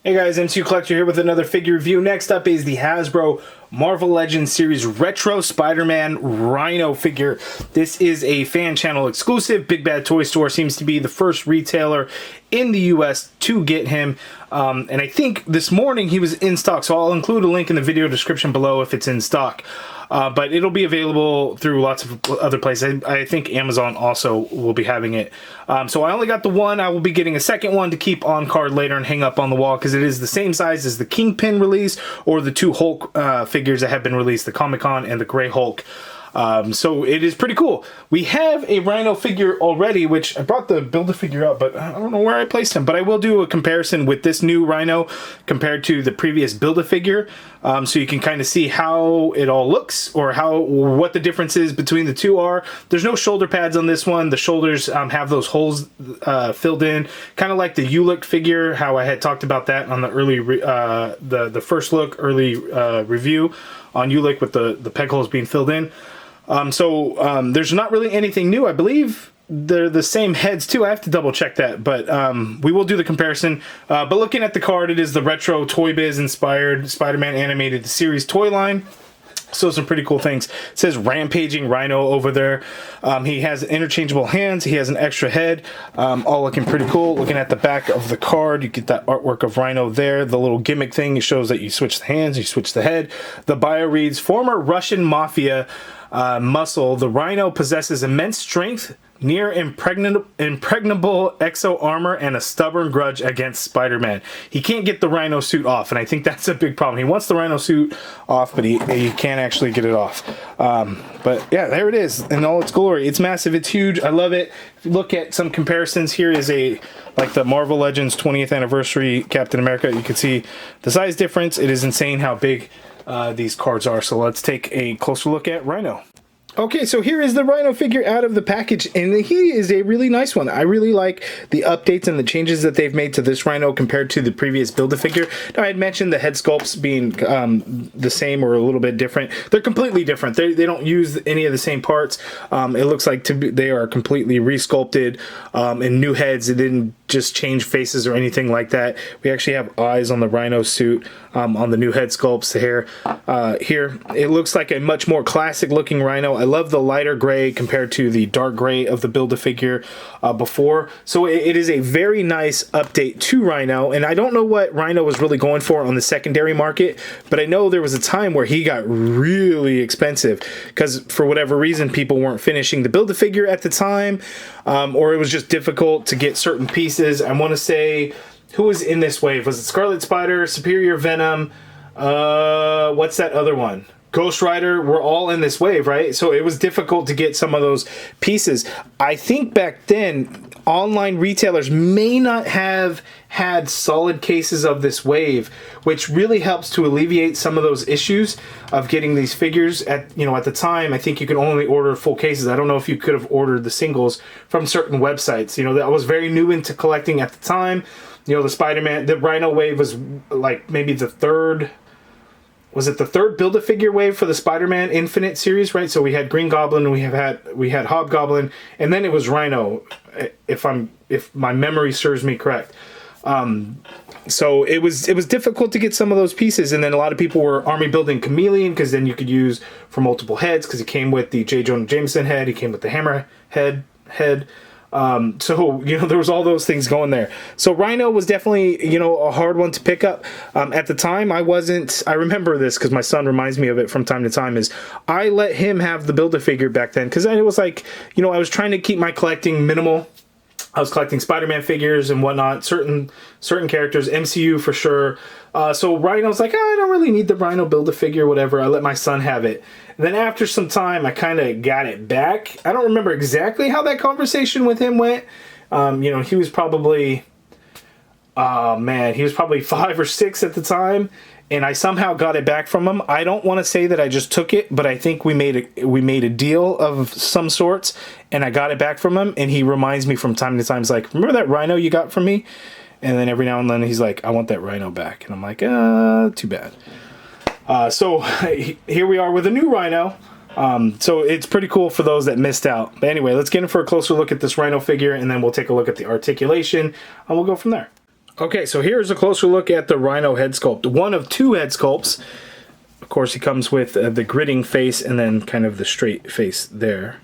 Hey guys, MCU Collector here with another figure review. Next up is the Hasbro Marvel Legends Series Retro Spider-Man Rhino figure. This is a fan channel exclusive. Big Bad Toy Store seems to be the first retailer in the US to get him. And I think this morning he was in stock, so I'll include a link in the video description below if it's in stock. But it'll be available through lots of other places. I think Amazon also will be having it. So I only got the one. I will be getting a second one to keep on card later and hang up on the wall because it is the same size as the Kingpin release or the two Hulk figures that have been released, the Comic-Con and the Gray Hulk. So it is pretty cool. We have a Rhino figure already, which I brought the Build-A-Figure up, but I don't know where I placed him. But I will do a comparison with this new Rhino compared to the previous Build-A-Figure, so you can kind of see how it all looks or what the differences between the two are. There's no shoulder pads on this one. The shoulders have those holes filled in, kind of like the Ulick figure, how I had talked about that on the early the first look early review on Ulick with the peg holes being filled in. There's not really anything new. I believe they're the same heads too. I have to double check that, but we will do the comparison. But looking at the card, it is the retro Toy Biz inspired Spider-Man animated series toy line. So some pretty cool things. It says Rampaging Rhino over there. He has interchangeable hands. He has an extra head. All looking pretty cool. Looking at the back of the card, you get that artwork of Rhino there. The little gimmick thing, it shows that you switch the hands, you switch the head. The bio reads, former Russian mafia muscle, the Rhino possesses immense strength, near impregnable exo armor, and a stubborn grudge against Spider-Man. He can't get the Rhino suit off, and I think that's a big problem. He wants the Rhino suit off, but he can't actually get it off. But yeah, there it is in all its glory. It's massive. It's huge. I love it. If you look at some comparisons, here is like the Marvel Legends 20th anniversary Captain America. You can see the size difference. It is insane how big these cards are. So let's take a closer look at Rhino. Okay, so here is the Rhino figure out of the package, and he is a really nice one. I really like the updates and the changes that they've made to this Rhino compared to the previous Build-A-Figure. Now, I had mentioned the head sculpts being the same or a little bit different. They're completely different. They don't use any of the same parts. It looks like they are completely resculpted and new heads. It didn't just change faces or anything like that. We actually have eyes on the Rhino suit on the new head sculpts here. It looks like a much more classic looking Rhino. I love the lighter gray compared to the dark gray of the Build-A-Figure before. So it is a very nice update to Rhino, and I don't know what Rhino was really going for on the secondary market, but I know there was a time where he got really expensive because for whatever reason people weren't finishing the Build-A-Figure at the time, or it was just difficult to get certain pieces. I want to say, who was in this wave? Was it Scarlet Spider, Superior Venom, what's that other one? Ghost Rider were all in this wave, right? So it was difficult to get some of those pieces. I think back then, online retailers may not have had solid cases of this wave, which really helps to alleviate some of those issues of getting these figures. At the time, I think you could only order full cases. I don't know if you could have ordered the singles from certain websites. That was very new into collecting at the time. The Spider-Man, the Rhino wave was like maybe the third. Was it the third Build-A-Figure wave for the Spider-Man Infinite series, right? So we had Green Goblin, we had Hobgoblin, and then it was Rhino, if my memory serves me correct. So it was difficult to get some of those pieces, and then a lot of people were army building Chameleon because then you could use for multiple heads because it came with the J. Jonah Jameson head, he came with the Hammer head. So there was all those things going there. So Rhino was definitely, a hard one to pick up. At the time, I remember this because my son reminds me of it from time to time, is I let him have the Build-A-Figure back then because it was like, I was trying to keep my collecting minimal. I was collecting Spider-Man figures and whatnot, certain characters, MCU for sure. So Rhino's like, I don't really need the Rhino Build-A-Figure, whatever. I let my son have it. And then after some time, I kind of got it back. I don't remember exactly how that conversation with him went. He was probably, he was probably 5 or 6 at the time. And I somehow got it back from him. I don't want to say that I just took it, but I think we made a deal of some sorts, and I got it back from him. And he reminds me from time to time, he's like, remember that Rhino you got from me? And then every now and then he's like, I want that Rhino back. And I'm like, too bad. So here we are with a new Rhino. So it's pretty cool for those that missed out. But anyway, let's get in for a closer look at this Rhino figure, and then we'll take a look at the articulation, and we'll go from there. Okay, so here's a closer look at the Rhino head sculpt. One of two head sculpts. Of course, he comes with the gritting face and then kind of the straight face there.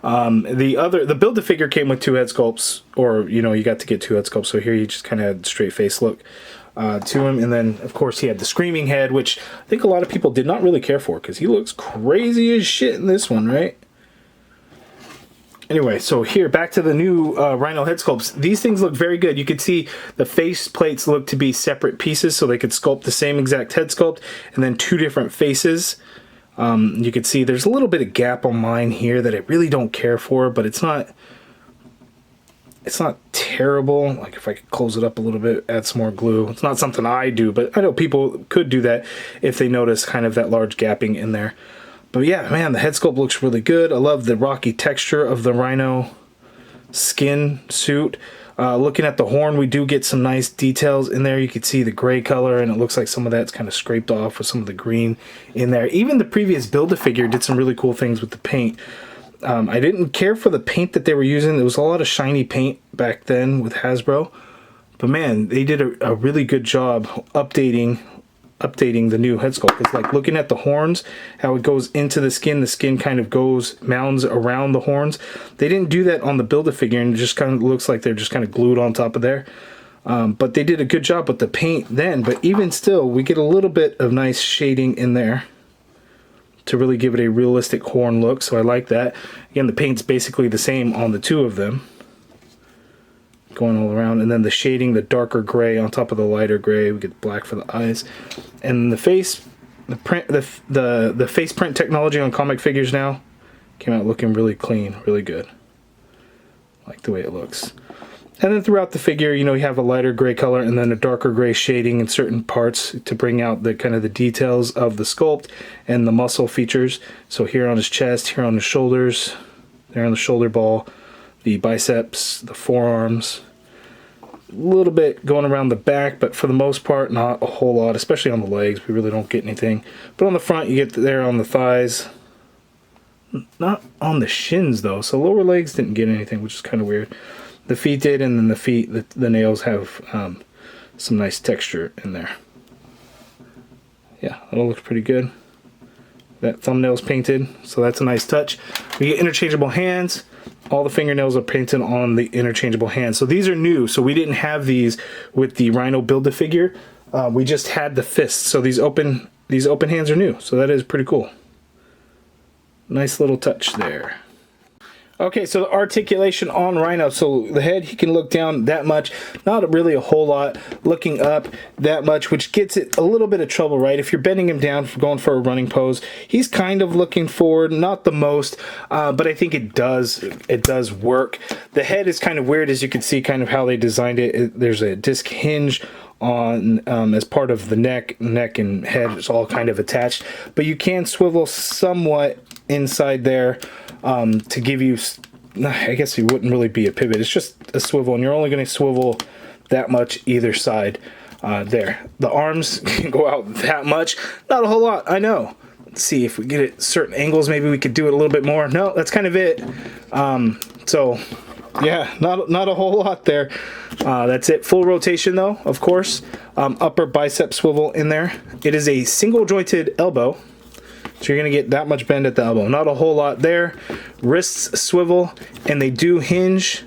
The Build-A-Figure came with two head sculpts, or, you know, you got to get two head sculpts. So here you just kind of had straight face look to him. And then, of course, he had the screaming head, which I think a lot of people did not really care for because he looks crazy as shit in this one, right? Anyway, so here, back to the new Rhino head sculpts. These things look very good. You could see the face plates look to be separate pieces, so they could sculpt the same exact head sculpt, and then two different faces. You could see there's a little bit of gap on mine here that I really don't care for, but it's not terrible. Like if I could close it up a little bit, add some more glue. It's not something I do, but I know people could do that if they notice kind of that large gapping in there. But yeah, man, the head sculpt looks really good. I love the rocky texture of the Rhino skin suit. Looking at the horn, we do get some nice details in there. You can see the gray color, and it looks like some of that's kind of scraped off with some of the green in there. Even the previous Build-A-Figure did some really cool things with the paint. I didn't care for the paint that they were using. There was a lot of shiny paint back then with Hasbro. But man, they did a really good job updating the new head sculpt. It's like looking at the horns, how it goes into the skin kind of mounds around the horns. They didn't do that on the Build-A-Figure, and it just kind of looks like they're just kind of glued on top of there. But they did a good job with the paint then, but even still, we get a little bit of nice shading in there to really give it a realistic horn look, so I like that. Again, the paint's basically the same on the two of them, going all around, and then the shading, the darker gray on top of the lighter gray. We get black for the eyes, and the face, the print, the face print technology on comic figures now came out looking really clean, really good. Like the way it looks. And then throughout the figure, you know, you have a lighter gray color and then a darker gray shading in certain parts to bring out the kind of the details of the sculpt and the muscle features. So here on his chest, here on his shoulders, there on the shoulder ball, the biceps, the forearms, a little bit going around the back, but for the most part, not a whole lot, especially on the legs. We really don't get anything. But on the front, you get there on the thighs. Not on the shins, though, so lower legs didn't get anything, which is kind of weird. The feet did, and then the feet, the nails have some nice texture in there. Yeah, that all looks pretty good. That thumbnail's painted, so that's a nice touch. We get interchangeable hands. All the fingernails are painted on the interchangeable hands. So these are new, so we didn't have these with the Rhino Build-A-Figure. We just had the fists, so these open hands are new, so that is pretty cool. Nice little touch there. Okay, so the articulation on Rhino. So the head, he can look down that much, not really a whole lot. Looking up that much, which gets it a little bit of trouble, right? If you're bending him down for going for a running pose, he's kind of looking forward, not the most, but I think it does work. The head is kind of weird, as you can see, kind of how they designed it. There's a disc hinge on as part of the neck and head. It's all kind of attached, but you can swivel somewhat inside there to give you, I guess it wouldn't really be a pivot, it's just a swivel, and you're only going to swivel that much either side. There, the arms can go out that much, not a whole lot, I know. Let's see if we get it certain angles, maybe we could do it a little bit more. No, that's kind of it. So yeah, not a whole lot there. That's it. Full rotation though, of course. Upper bicep swivel in there. It is a single jointed elbow, so you're going to get that much bend at the elbow. Not a whole lot there. Wrists swivel, and they do hinge.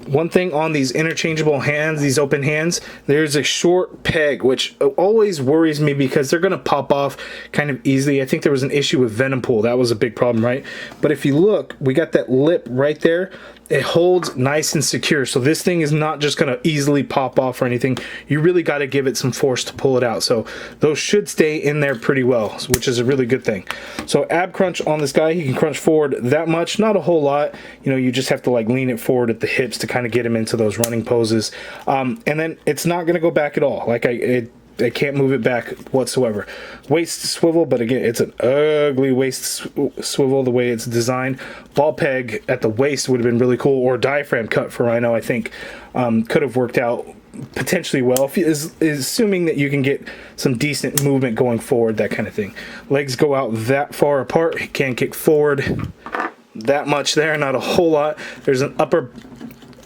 One thing on these interchangeable hands, these open hands, there's a short peg, which always worries me because they're going to pop off kind of easily. I think there was an issue with Venom Pool. That was a big problem, right? But if you look, we got that lip right there. It holds nice and secure. So this thing is not just going to easily pop off or anything. You really got to give it some force to pull it out. So those should stay in there pretty well, which is a really good thing. So ab crunch on this guy, he can crunch forward that much, not a whole lot. You know, you just have to like lean it forward at the hips to kind of get him into those running poses. And then it's not going to go back at all. Like I can't move it back whatsoever. Waist swivel, but again, it's an ugly waist swivel the way it's designed. Ball peg at the waist would have been really cool, or diaphragm cut for Rhino, I think could have worked out potentially well, assuming that you can get some decent movement going forward, that kind of thing. Legs go out that far apart, he can't kick forward that much there, not a whole lot. There's an upper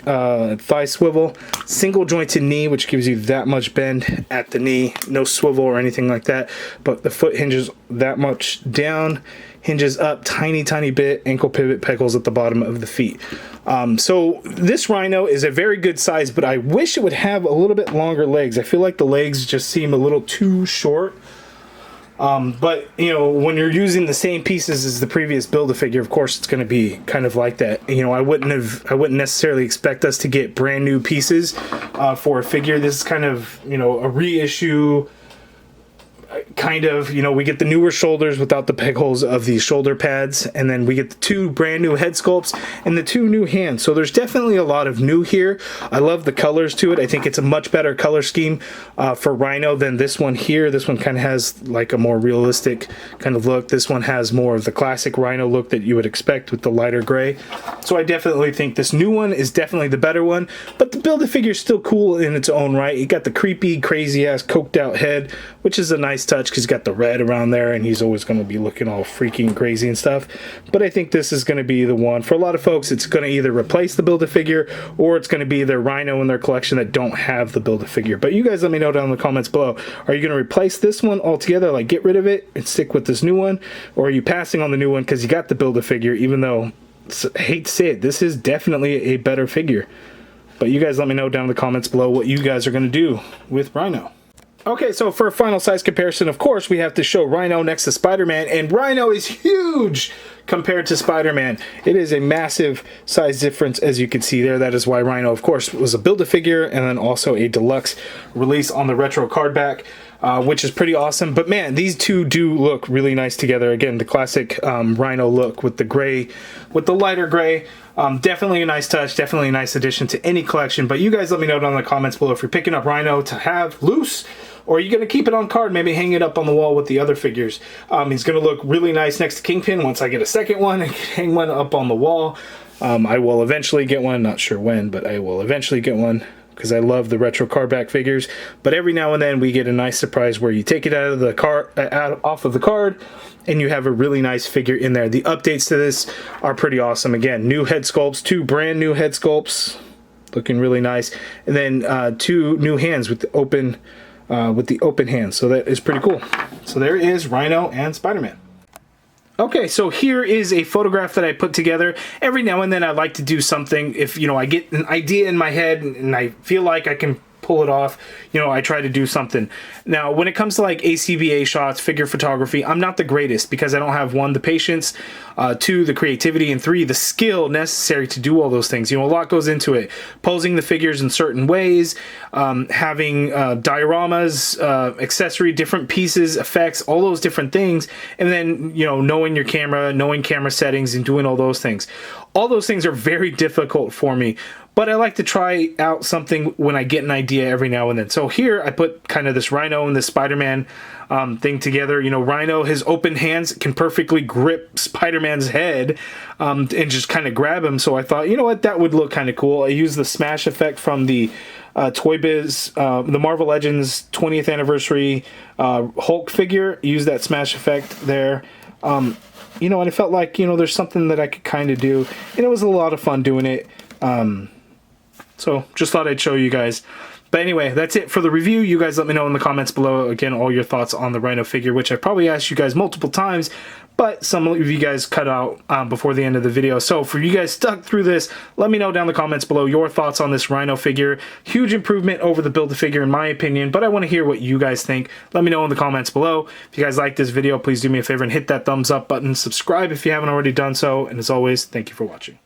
thigh swivel, single jointed knee, which gives you that much bend at the knee, no swivel or anything like that, but the foot hinges that much down, hinges up tiny bit, ankle pivot pegals at the bottom of the feet. So this Rhino is a very good size, but I wish it would have a little bit longer legs. I feel like the legs just seem a little too short. But you know, when you're using the same pieces as the previous Build-A-Figure, of course it's going to be kind of like that. You know, I wouldn't necessarily expect us to get brand new pieces for a figure. This is kind of, you know, a reissue. Kind of, you know, we get the newer shoulders without the peg holes of the shoulder pads, and then we get the 2 brand new head sculpts and the 2 new hands. So there's definitely a lot of new here. I love the colors to it. I think it's a much better color scheme for Rhino than this one here. This one kind of has like a more realistic kind of look. This one has more of the classic Rhino look that you would expect with the lighter gray. So I definitely think this new one is definitely the better one, but the Build-A-Figure is still cool in its own right. You got the creepy, crazy ass coked out head, which is a nice touch because he's got the red around there and he's always going to be looking all freaky and crazy and stuff. But I think this is going to be the one for a lot of folks. It's going to either replace the Build-A-Figure or it's going to be their Rhino in their collection that don't have the Build-A-Figure. But you guys let me know down in the comments below. Are you going to replace this one altogether, like get rid of it and stick with this new one, or are you passing on the new one because you got the Build-A-Figure, even though, I hate to say it, this is definitely a better figure. But you guys let me know down in the comments below what you guys are going to do with Rhino. Okay, so for a final size comparison, of course, we have to show Rhino next to Spider-Man, and Rhino is huge compared to Spider-Man. It is a massive size difference, as you can see there. That is why Rhino, of course, was a Build-A-Figure and then also a deluxe release on the retro card back, which is pretty awesome. But man, these two do look really nice together. Again, the classic Rhino look with the gray, with the lighter gray. Definitely a nice touch, definitely a nice addition to any collection. But you guys let me know down in the comments below if you're picking up Rhino to have loose, or are you going to keep it on card, maybe hang it up on the wall with the other figures. He's going to look really nice next to Kingpin. Once I get a second one, I can hang one up on the wall. I will eventually get one, not sure when, but I will eventually get one because I love the retro card back figures. But every now and then we get a nice surprise where you take it out of the card, off of the card, and you have a really nice figure in there. The updates to this are pretty awesome. Again, new head sculpts, 2 brand new head sculpts, looking really nice, and then 2 new hands with the open hands. So that is pretty cool. So there is Rhino and Spider-Man. Okay, so here is a photograph that I put together. Every now and then I like to do something. If, you know, I get an idea in my head and I feel like I can pull it off, you know, I try to do something. Now, when it comes to like ACBA shots, figure photography, I'm not the greatest because I don't have 1, the patience, 2, the creativity, and 3, the skill necessary to do all those things. You know, a lot goes into it. Posing the figures in certain ways, having dioramas, accessory, different pieces, effects, all those different things, and then, you know, knowing your camera, knowing camera settings, and doing all those things. All those things are very difficult for me, but I like to try out something when I get an idea every now and then. So here I put kind of this Rhino and this Spider-Man thing together. You know, Rhino, his open hands can perfectly grip Spider-Man's head and just kind of grab him. So I thought, you know what, that would look kind of cool. I used the smash effect from the Toy Biz, the Marvel Legends 20th anniversary Hulk figure. Use that smash effect there. You know, and it felt like, you know, there's something that I could kind of do, and it was a lot of fun doing it. So just thought I'd show you guys. But anyway, that's it for the review. You guys let me know in the comments below, again, all your thoughts on the Rhino figure, which I probably asked you guys multiple times, but some of you guys cut out before the end of the video. So for you guys stuck through this, let me know down in the comments below your thoughts on this Rhino figure. Huge improvement over the Build-A-Figure in my opinion, but I want to hear what you guys think. Let me know in the comments below. If you guys like this video, please do me a favor and hit that thumbs up button. Subscribe if you haven't already done so. And as always, thank you for watching.